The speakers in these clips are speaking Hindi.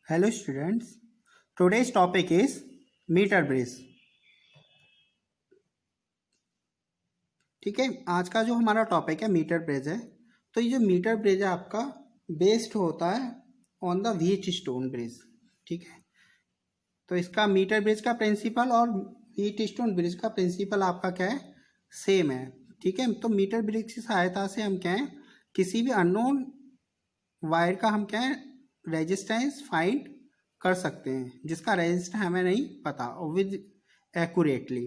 Hello students, today's topic is meter bridge। ठीक है, आज का जो हमारा टॉपिक है मीटर ब्रिज है। तो ये जो मीटर ब्रिज है आपका बेस्ड होता है on the wheat stone bridge. ठीक है, तो इसका मीटर ब्रिज का प्रिंसिपल और व्हीट स्टोन ब्रिज का प्रिंसिपल आपका क्या है, सेम है। ठीक है, तो मीटर ब्रिज की सहायता से हम क्या है, किसी भी अननोन वायर का हम क्या है रेजिस्टेंस फाइंड कर सकते हैं, जिसका रेजिस्टेंस हमें नहीं पता विद एक्यूरेटली।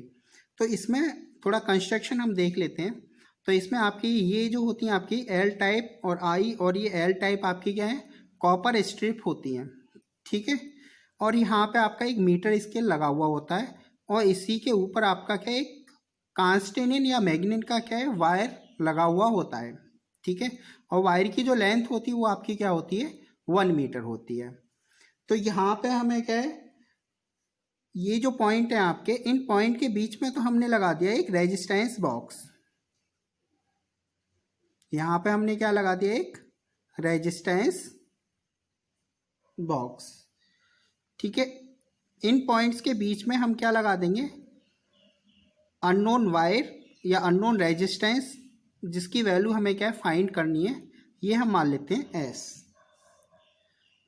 तो इसमें थोड़ा कंस्ट्रक्शन हम देख लेते हैं। तो इसमें आपकी ये जो होती हैं आपकी एल टाइप और आई, और ये एल टाइप आपकी क्या है, कॉपर स्ट्रिप होती हैं। ठीक है, और यहाँ पे आपका एक मीटर स्केल लगा हुआ होता है, और इसी के ऊपर आपका क्या एक कांस्टेनिन या मैग्नेट का क्या है वायर लगा हुआ होता है। ठीक है, और वायर की जो लेंथ होती है वो आपकी क्या होती है, 1 मीटर होती है। तो यहाँ पे हमें क्या है, ये जो पॉइंट है आपके, इन पॉइंट के बीच में तो हमने लगा दिया एक रेजिस्टेंस बॉक्स। यहाँ पे हमने क्या लगा दिया, एक रेजिस्टेंस बॉक्स। ठीक है, इन पॉइंट्स के बीच में हम क्या लगा देंगे, अननोन वायर या अननोन रेजिस्टेंस, जिसकी वैल्यू हमें क्या फाइंड करनी है, ये हम मान लेते हैं एस।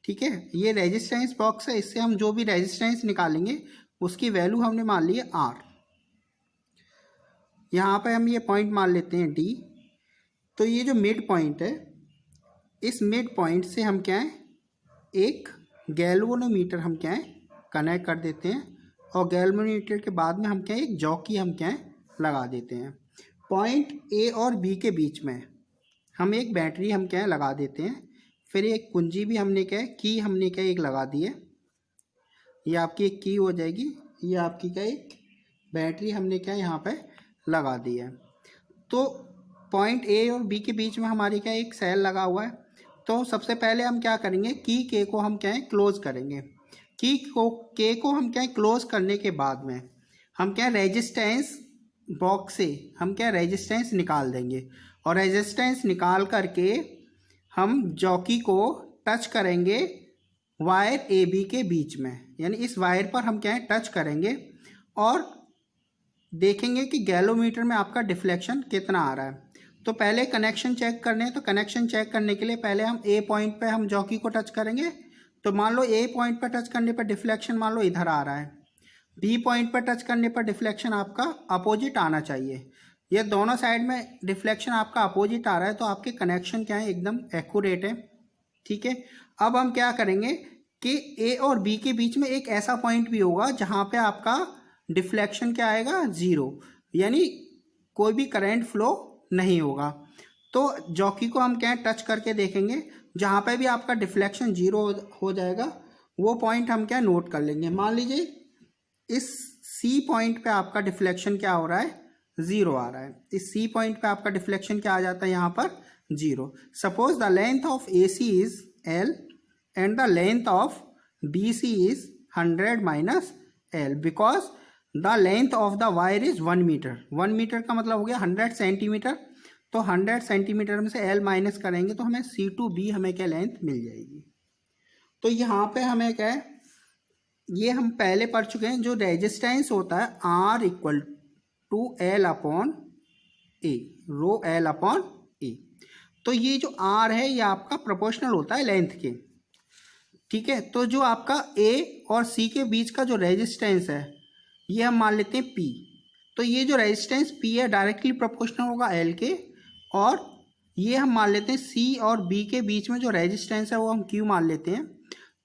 ठीक है, ये रेजिस्टेंस बॉक्स है, इससे हम जो भी रेजिस्टेंस निकालेंगे उसकी वैल्यू हमने मान ली है आर। यहाँ पे हम ये पॉइंट मान लेते हैं डी। तो ये जो मिड पॉइंट है, इस मिड पॉइंट से हम क्या है, एक गैल्वेनोमीटर हम क्या है कनेक्ट कर देते हैं, और गैल्वेनोमीटर के बाद में हम क्या है एक जॉकी हम क्या है लगा देते हैं। पॉइंट ए और बी के बीच में हम एक बैटरी हम क्या है लगा देते हैं। फिर एक कुंजी भी हमने क्या है, की हमने क्या एक लगा दी है, ये आपकी एक की हो जाएगी। ये आपकी क्या एक बैटरी हमने क्या यहाँ पे लगा दी है। तो पॉइंट ए और बी के बीच में हमारी क्या एक सेल लगा हुआ है। तो सबसे पहले हम क्या करेंगे, की के को हम क्या है क्लोज करेंगे। की को के को हम क्या है क्लोज करने के बाद में हम क्या रेजिस्टेंस बॉक्स से हम क्या रेजिस्टेंस निकाल देंगे, और रेजिस्टेंस निकाल करके हम जॉकी को टच करेंगे वायर ए बी के बीच में, यानी इस वायर पर हम क्या है टच करेंगे, और देखेंगे कि गैलोमीटर में आपका डिफ्लेक्शन कितना आ रहा है। तो पहले कनेक्शन चेक करने हैं, तो कनेक्शन चेक करने के लिए पहले हम ए पॉइंट पे हम जॉकी को टच करेंगे। तो मान लो ए पॉइंट पर टच करने पर डिफ्लेक्शन मान लो इधर आ रहा है, बी पॉइंट पर टच करने पर डिफ्लेक्शन आपका अपोजिट आना चाहिए। ये दोनों साइड में डिफ्लेक्शन आपका अपोजिट आ रहा है, तो आपके कनेक्शन क्या है एकदम एक्यूरेट है। ठीक है, अब हम क्या करेंगे कि ए और बी के बीच में एक ऐसा पॉइंट भी होगा जहां पे आपका डिफ्लेक्शन क्या आएगा, जीरो, यानी कोई भी करंट फ्लो नहीं होगा। तो जॉकी को हम क्या टच करके देखेंगे, जहां पे भी आपका डिफ्लेक्शन जीरो हो जाएगा वो पॉइंट हम क्या नोट कर लेंगे। मान लीजिए इस सी पॉइंट पे आपका डिफ्लेक्शन क्या हो रहा है, जीरो आ रहा है। इस सी पॉइंट पे आपका डिफ्लेक्शन क्या आ जाता है यहाँ पर, zero. Suppose the length of A C is L and the length of B C is 100 minus L, because the length of the wire is 1 metre. 1 metre का मतलब हो गया 100 सेंटीमीटर। तो 100 सेंटीमीटर में से एल माइनस करेंगे तो हमें सी टू बी हमें क्या लेंथ मिल जाएगी। तो यहाँ पे हमें क्या है, ये हम पहले पढ़ चुके हैं, जो रेजिस्टेंस होता है R equal to L upon A, rho L upon A. तो ये जो आर है ये आपका प्रोपोर्शनल होता है लेंथ के। ठीक है, तो जो आपका ए और सी के बीच का जो रेजिस्टेंस है ये हम मान लेते हैं पी। तो ये जो रेजिस्टेंस पी है डायरेक्टली प्रोपोर्शनल होगा एल के, और ये हम मान लेते हैं सी और बी के बीच में जो रेजिस्टेंस है वो हम क्यू मान लेते हैं।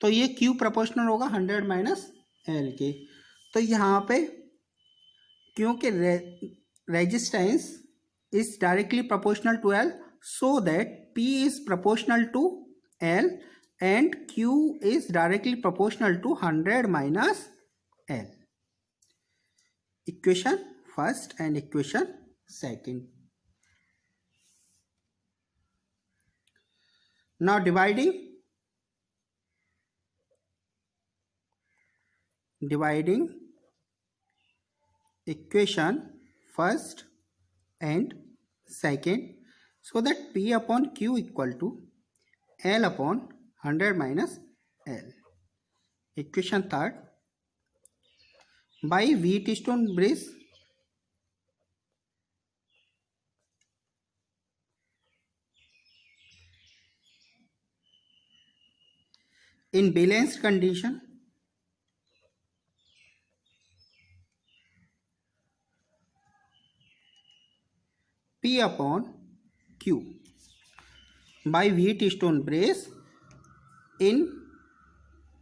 तो ये क्यू प्रोपोर्शनल होगा 100 माइनस एल के। तो यहाँ पे क्योंकि resistance is directly proportional to L, so that P is proportional to L and Q is directly proportional to 100 minus L. Equation first and equation second. Now dividing equation first and second, so that P upon Q equal to L upon 100 minus L. Equation third, by Wheatstone bridge in balanced condition P upon Q by Wheatstone bridge in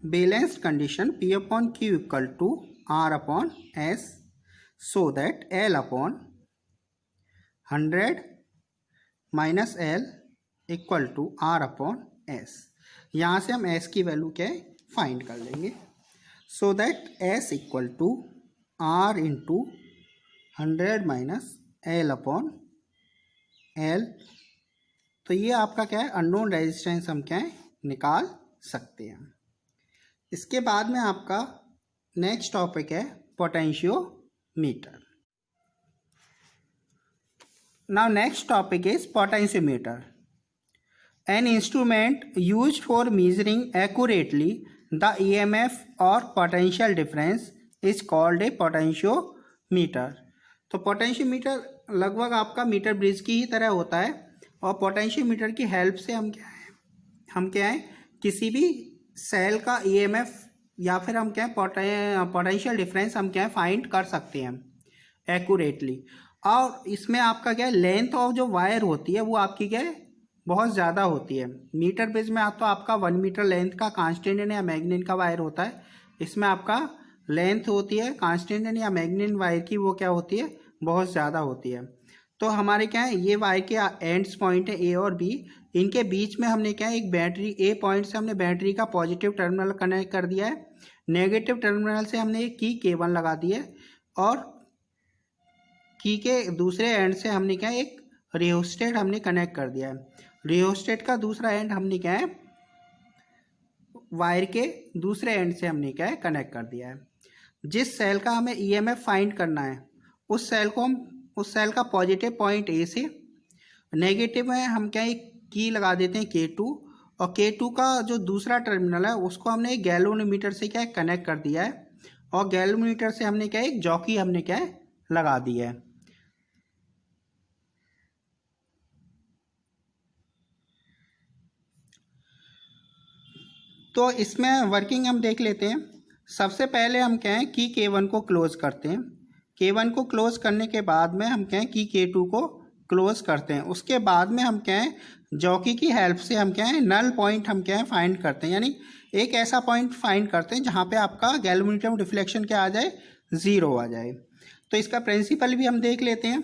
balanced condition P upon Q equal to R upon S, so that L upon 100 minus L equal to R upon S। यहाँ से हम S की वैल्यू क्या है फाइंड कर लेंगे। So that S equal to R into 100 minus L upon L। तो ये आपका क्या है अननोन रेजिस्टेंस हम क्या है निकाल सकते हैं। इसके बाद में आपका नेक्स्ट टॉपिक है potentiometer. Now next topic is potentiometer, an instrument used for measuring accurately the EMF or potential difference is called a potentiometer। तो पोटेंशियोमीटर लगभग आपका मीटर ब्रिज की ही तरह होता है और पोटेंशियोमीटर की हेल्प से हम क्या है किसी भी सेल का EMF या फिर हम क्या है पोटेंशियल डिफरेंस हम क्या है फाइंड कर सकते हैं एक्यूरेटली। और इसमें आपका क्या है लेंथ ऑफ जो वायर होती है वो आपकी क्या है बहुत ज़्यादा होती है। मीटर ब्रिज में तो आपका 1 मीटर लेंथ का कांस्टेंट या मैग्नेट का वायर होता है, इसमें आपका लेंथ होती है कांस्टेंट या मैग्नेट वायर की वो क्या होती है बहुत ज़्यादा होती है। तो हमारे क्या है ये वायर के एंड्स पॉइंट है ए और बी, इनके बीच में हमने क्या है एक बैटरी ए पॉइंट से हमने बैटरी का पॉजिटिव टर्मिनल कनेक्ट कर दिया है, नेगेटिव टर्मिनल से हमने एक की केबल लगा दी है और की के दूसरे एंड से हमने क्या एक रियोस्टेट हमने कनेक्ट कर दिया है। रियोस्टेट का दूसरा एंड हमने क्या है वायर के दूसरे एंड से हमने क्या है कनेक्ट कर दिया है। जिस सेल का हमें ईएमएफ फाइंड करना है उस सेल का पॉजिटिव पॉइंट ए से, नेगेटिव में हम क्या एक की लगा देते हैं K2 और K2 का जो दूसरा टर्मिनल है उसको हमने एक गैल्वेनोमीटर से क्या कनेक्ट कर दिया है और गैल्वेनोमीटर से हमने क्या एक जॉकी हमने क्या लगा दी है। तो इसमें वर्किंग हम देख लेते हैं। सबसे पहले हम क्या है की K1 को क्लोज करते हैं, K1 को क्लोज करने के बाद में हम क्या है की K2 को क्लोज करते हैं। उसके बाद में हम क्या है जॉकी की हेल्प से हम क्या है नल पॉइंट हम क्या है फाइंड करते हैं, यानी एक ऐसा पॉइंट फाइंड करते हैं जहाँ पे आपका गैल्वेनोमीटर डिफ्लेक्शन क्या आ जाए 0 आ जाए। तो इसका प्रिंसिपल भी हम देख लेते हैं।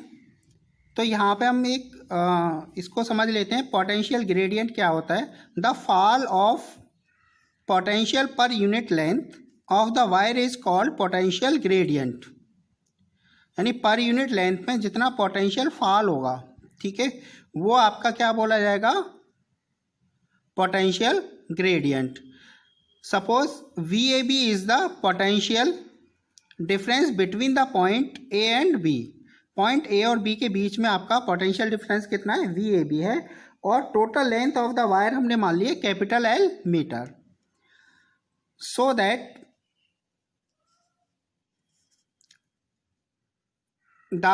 तो यहाँ पे हम एक इसको समझ लेते हैं पोटेंशियल ग्रेडियंट क्या होता है। द फॉल ऑफ पोटेंशियल पर unit length of the wire is called potential gradient, यानी पर यूनिट लेंथ में जितना पोटेंशियल फॉल होगा ठीक है वो आपका क्या बोला जाएगा potential gradient. Suppose VAB is the potential difference between the point A and B। Point A और B के बीच में आपका पोटेंशियल डिफरेंस कितना है VAB है और total length of the wire हमने मान लिया capital L metre. So that the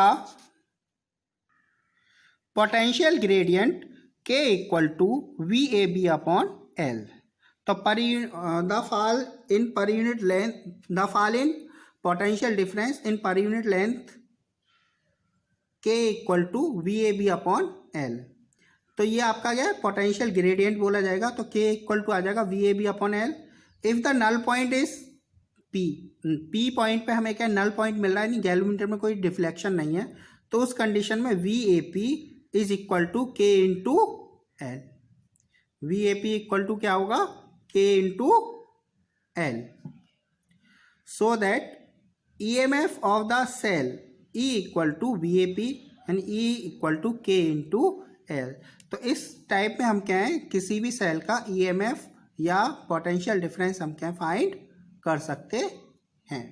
potential gradient K equal to VAB upon L। तो the fall in per unit length, the fall in potential difference in per unit length K equal to VAB upon L। तो ये आपका क्या है पोटेंशियल ग्रेडियंट बोला जाएगा। तो K इक्वल टू आ जाएगा VAB upon L। If the null point is P point पे हमें क्या नल पॉइंट मिल रहा है, नहीं गैल्वेनोमीटर में कोई डिफ्लेक्शन नहीं है, तो उस कंडीशन में VAP is equal to K into L। VAP equal to क्या होगा K into L। So that EMF of the cell E equal to VAP and E equal to K into L। तो इस टाइप में हम क्या है किसी भी सेल का EMF या पोटेंशियल डिफरेंस हम क्या फाइंड कर सकते हैं।